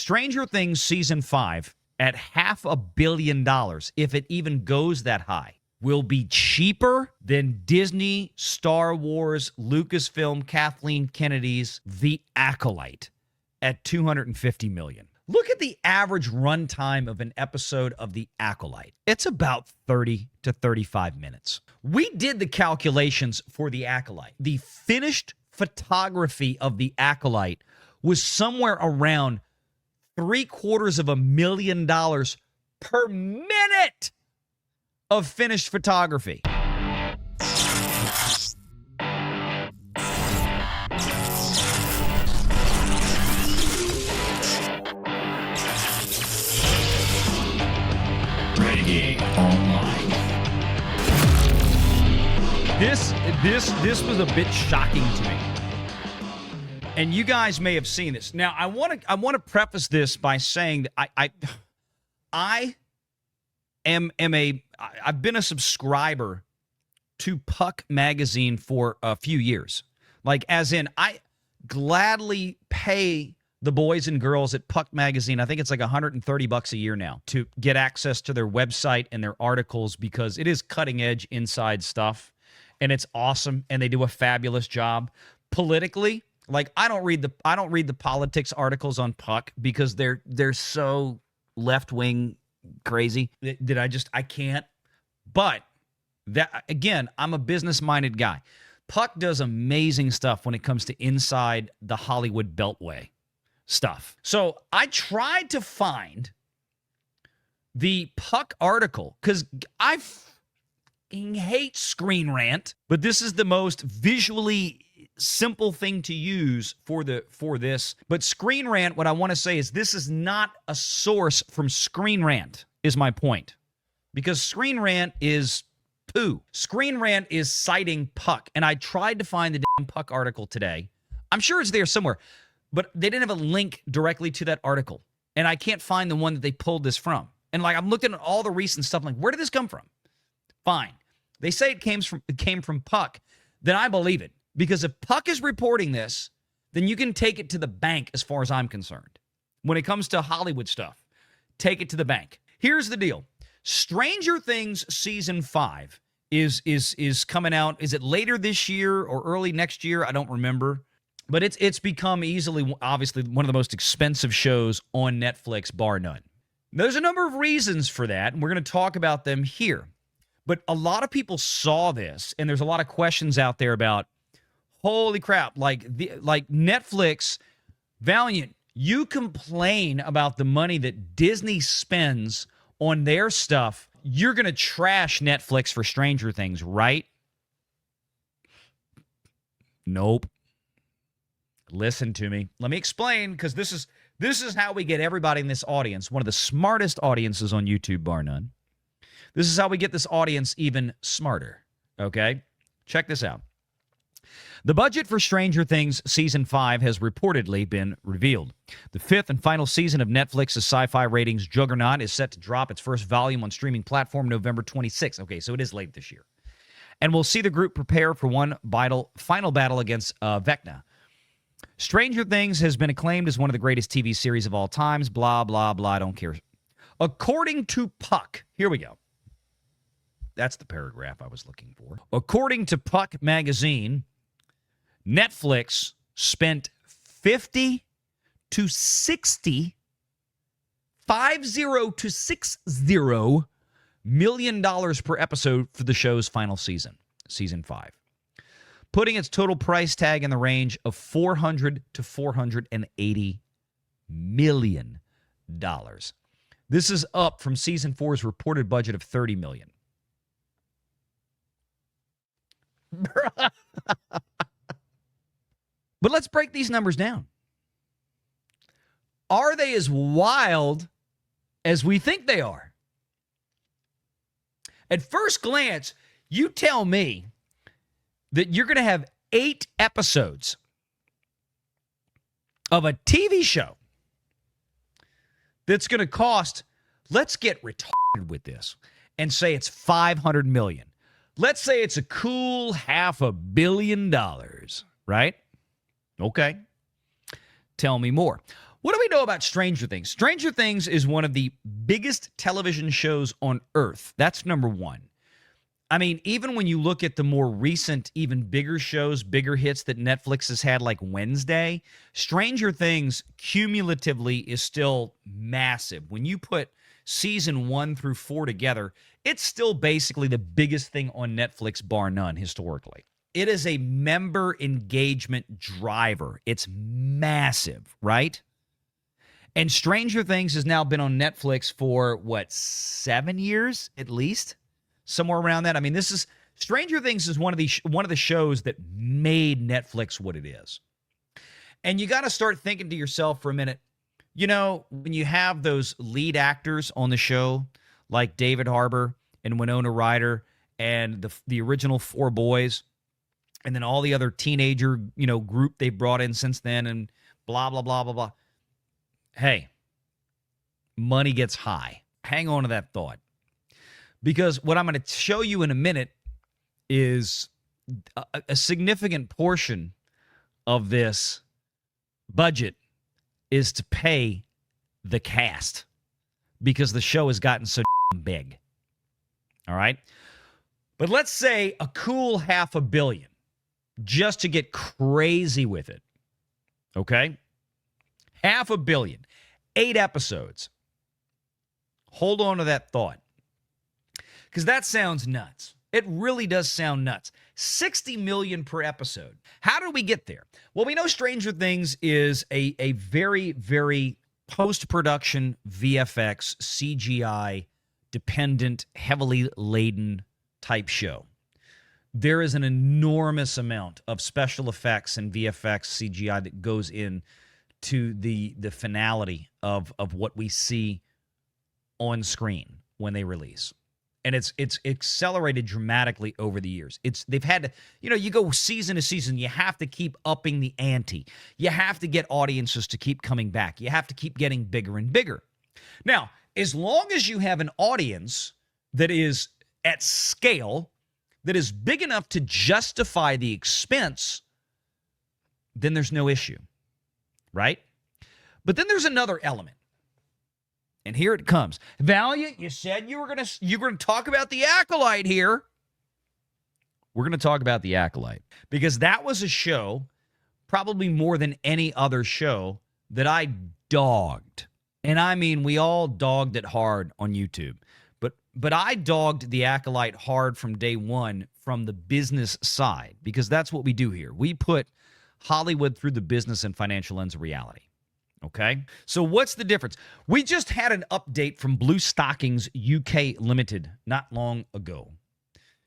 Stranger Things Season 5 at $500 million, if it even goes that high, will be cheaper than Disney, Star Wars, Lucasfilm, Kathleen Kennedy's The Acolyte at $250 million. Look at the average runtime of an episode of The Acolyte. It's about 30 to 35 minutes. We did the calculations for The Acolyte. The finished photography of The Acolyte was somewhere around $750,000 per minute of finished photography. Renegade Online. This was a bit shocking to me. And you guys may have seen this. Now, I want to preface this by saying that I've been a subscriber to Puck magazine for a few years. Like, as in, I gladly pay the boys and girls at Puck magazine, I think it's like $130 a year now, to get access to their website and their articles, because it is cutting edge inside stuff and it's awesome and they do a fabulous job. Politically, like, I don't read the politics articles on Puck because they're so left-wing crazy that I can't. But that, again, I'm a business-minded guy. Puck does amazing stuff when it comes to inside the Hollywood Beltway stuff. So I tried to find the Puck article because I hate Screen Rant, but this is the most visually simple thing to use for this. But Screen Rant, what I want to say is this is not a source from Screen Rant, is my point. Because Screen Rant is poo. Screen Rant is citing Puck, and I tried to find the damn Puck article today. I'm sure it's there somewhere, but they didn't have a link directly to that article, and I can't find the one that they pulled this from. And like, I'm looking at all the recent stuff, like, where did this come from? Fine. They say it came from Puck. Then I believe it. Because if Puck is reporting this, then you can take it to the bank as far as I'm concerned. When it comes to Hollywood stuff, take it to the bank. Here's the deal. Stranger Things Season 5 is coming out. Is it later this year or early next year? I don't remember. But it's become easily, obviously, one of the most expensive shows on Netflix, bar none. There's a number of reasons for that, and we're going to talk about them here. But a lot of people saw this, and there's a lot of questions out there about, holy crap, like Netflix, Valiant, you complain about the money that Disney spends on their stuff. You're going to trash Netflix for Stranger Things, right? Nope. Listen to me. Let me explain, because this is how we get everybody in this audience, one of the smartest audiences on YouTube, bar none. This is how we get this audience even smarter, okay? Check this out. The budget for Stranger Things Season 5 has reportedly been revealed. The fifth and final season of Netflix's sci-fi ratings juggernaut is set to drop its first volume on streaming platform November 26th. Okay, so it is late this year. And we'll see the group prepare for one final battle against Vecna. Stranger Things has been acclaimed as one of the greatest TV series of all times. Blah, blah, blah. I don't care. According to Puck, here we go. That's the paragraph I was looking for. According to Puck magazine, Netflix spent $50 to $60 million per episode for the show's final season, Season 5, putting its total price tag in the range of $400 to $480 million. This is up from Season 4's reported budget of $30 million. But let's break these numbers down. Are they as wild as we think they are? At first glance, you tell me that you're going to have 8 episodes of a TV show that's going to cost, let's get retarded with this and say it's $500 million. Let's say it's a cool $500 million, right? Okay. Tell me more. What do we know about Stranger Things? Stranger Things is one of the biggest television shows on earth. That's number one. I mean, even when you look at the more recent, even bigger shows, bigger hits that Netflix has had, like Wednesday, Stranger Things cumulatively is still massive. When you put season 1 through 4 together, it's still basically the biggest thing on Netflix, bar none, historically. It is a member engagement driver. It's massive, right? And Stranger Things has now been on Netflix for, what, 7 years at least? Somewhere around that. I mean, Stranger Things is one of the shows that made Netflix what it is. And you got to start thinking to yourself for a minute, you know, when you have those lead actors on the show, like David Harbour and Winona Ryder and the original 4 boys, and then all the other teenager, you know, group they brought in since then, and blah, blah, blah, blah, blah. Hey, money gets high. Hang on to that thought. Because what I'm going to show you in a minute is a significant portion of this budget is to pay the cast because the show has gotten so big. All right? But let's say a cool $500 million just to get crazy with it. Okay? $500 million. 8 episodes. Hold on to that thought. Because that sounds nuts. It really does sound nuts. $60 million per episode. How did we get there? Well, we know Stranger Things is a very, very post-production VFX, CGI, dependent, heavily laden type show. There is an enormous amount of special effects and VFX, CGI that goes in to the finality of what we see on screen when they release. And it's accelerated dramatically over the years. They've had to, you know, you go season to season, you have to keep upping the ante. You have to get audiences to keep coming back. You have to keep getting bigger and bigger. Now, as long as you have an audience that is at scale, that is big enough to justify the expense, then there's no issue, right? But then there's another element. And here it comes. Valiant, you said you were going to talk about The Acolyte here. We're going to talk about The Acolyte because that was a show, probably more than any other show, that I dogged. And I mean, we all dogged it hard on YouTube. But I dogged The Acolyte hard from day one from the business side because that's what we do here. We put Hollywood through the business and financial lens of reality. Okay? So what's the difference? We just had an update from Blue Stockings UK Limited not long ago.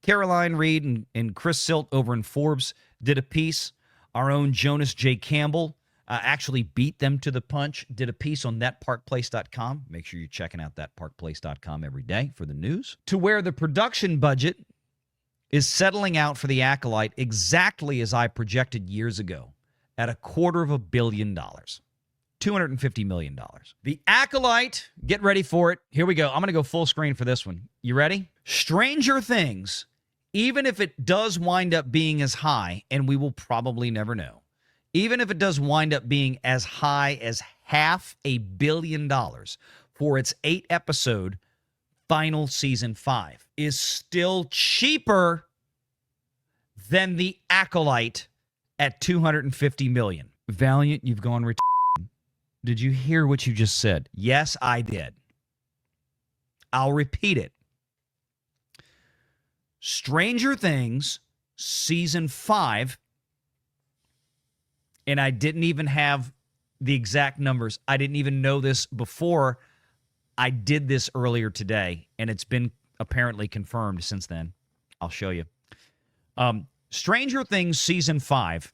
Caroline Reed and Chris Silt over in Forbes did a piece. Our own Jonas J. Campbell actually beat them to the punch, did a piece on thatparkplace.com. Make sure you're checking out thatparkplace.com every day for the news. To where the production budget is settling out for The Acolyte exactly as I projected years ago at $250 million. $250 million. The Acolyte, get ready for it. Here we go. I'm going to go full screen for this one. You ready? Stranger Things, even if it does wind up being as high, and we will probably never know, even if it does wind up being as high as $500 million for its 8-episode final season 5, is still cheaper than The Acolyte at $250 million. Valiant, you've gone retarded. Did you hear what you just said? Yes, I did. I'll repeat it. Stranger Things, season 5, and I didn't even have the exact numbers. I didn't even know this before I did this earlier today, and it's been apparently confirmed since then. I'll show you. Stranger Things, season 5,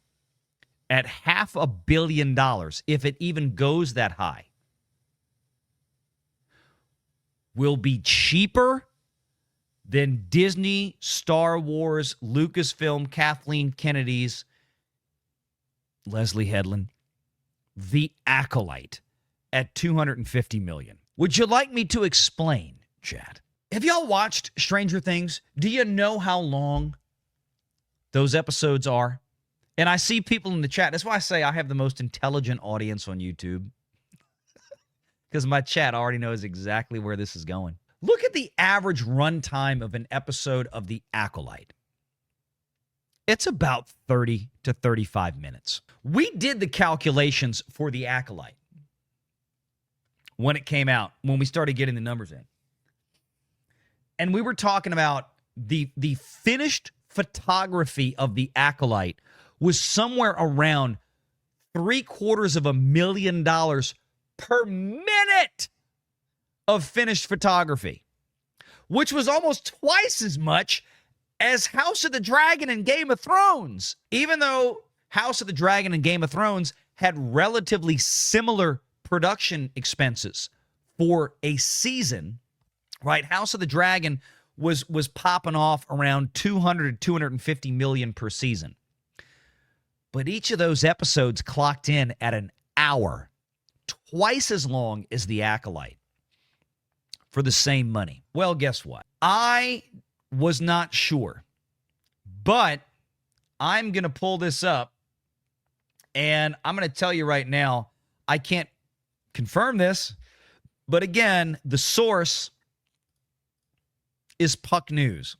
at $500 million, if it even goes that high, will be cheaper than Disney, Star Wars, Lucasfilm, Kathleen Kennedy's, Leslie Headland, The Acolyte at $250 million. Would you like me to explain, Chad? Have y'all watched Stranger Things? Do you know how long those episodes are? And I see people in the chat. That's why I say I have the most intelligent audience on YouTube. because my chat already knows exactly where this is going. Look at the average runtime of an episode of The Acolyte. It's about 30 to 35 minutes. We did the calculations for The Acolyte when it came out, when we started getting the numbers in. And we were talking about the finished photography of The Acolyte was somewhere around $750,000 per minute of finished photography, which was almost twice as much as House of the Dragon and Game of Thrones. Even though House of the Dragon and Game of Thrones had relatively similar production expenses for a season, right? House of the Dragon was popping off around 200 to 250 million per season. But each of those episodes clocked in at an hour, twice as long as The Acolyte, for the same money. Well, guess what? I was not sure, but I'm going to pull this up, and I'm going to tell you right now, I can't confirm this, but again, the source is Puck News.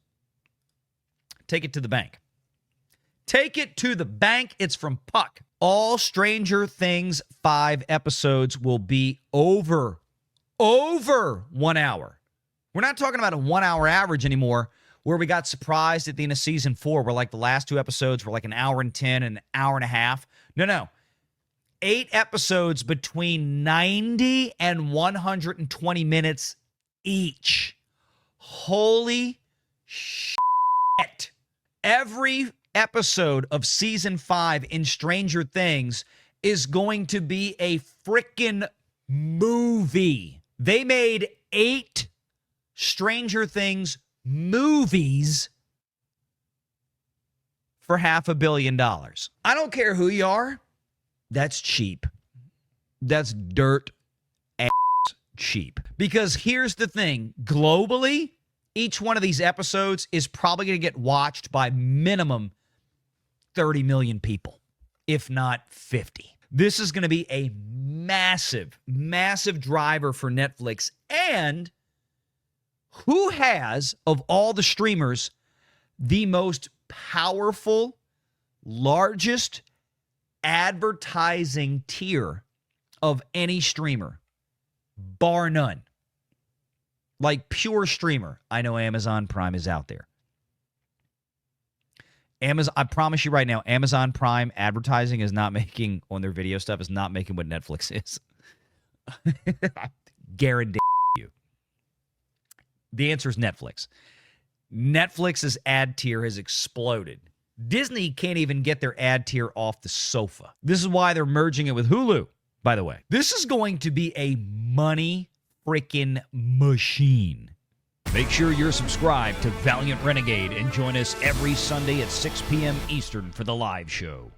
Take it to the bank. Take it to the bank. It's from Puck. All Stranger Things 5 episodes will be over 1 hour. We're not talking about a 1 hour average anymore, where we got surprised at the end of season 4, where like the last 2 episodes were like an hour and 10 and an hour and a half. No. 8 episodes between 90 and 120 minutes each. Holy shit. Every episode of season 5 in Stranger Things is going to be a freaking movie. They made 8 Stranger Things movies for $500 million. I don't care who you are. That's cheap. That's dirt ass cheap. Because here's the thing. Globally, each one of these episodes is probably going to get watched by minimum 30 million people, if not 50. This is going to be a massive, massive driver for Netflix. And who has, of all the streamers, the most powerful, largest advertising tier of any streamer? Bar none. Like pure streamer. I know Amazon Prime is out there. I promise you right now, Amazon Prime advertising is not making, on their video stuff, is not making what Netflix is. Guarantee you. The answer is Netflix. Netflix's ad tier has exploded. Disney can't even get their ad tier off the sofa. This is why they're merging it with Hulu, by the way. This is going to be a money freaking machine. Make sure you're subscribed to Valiant Renegade and join us every Sunday at 6 p.m. Eastern for the live show.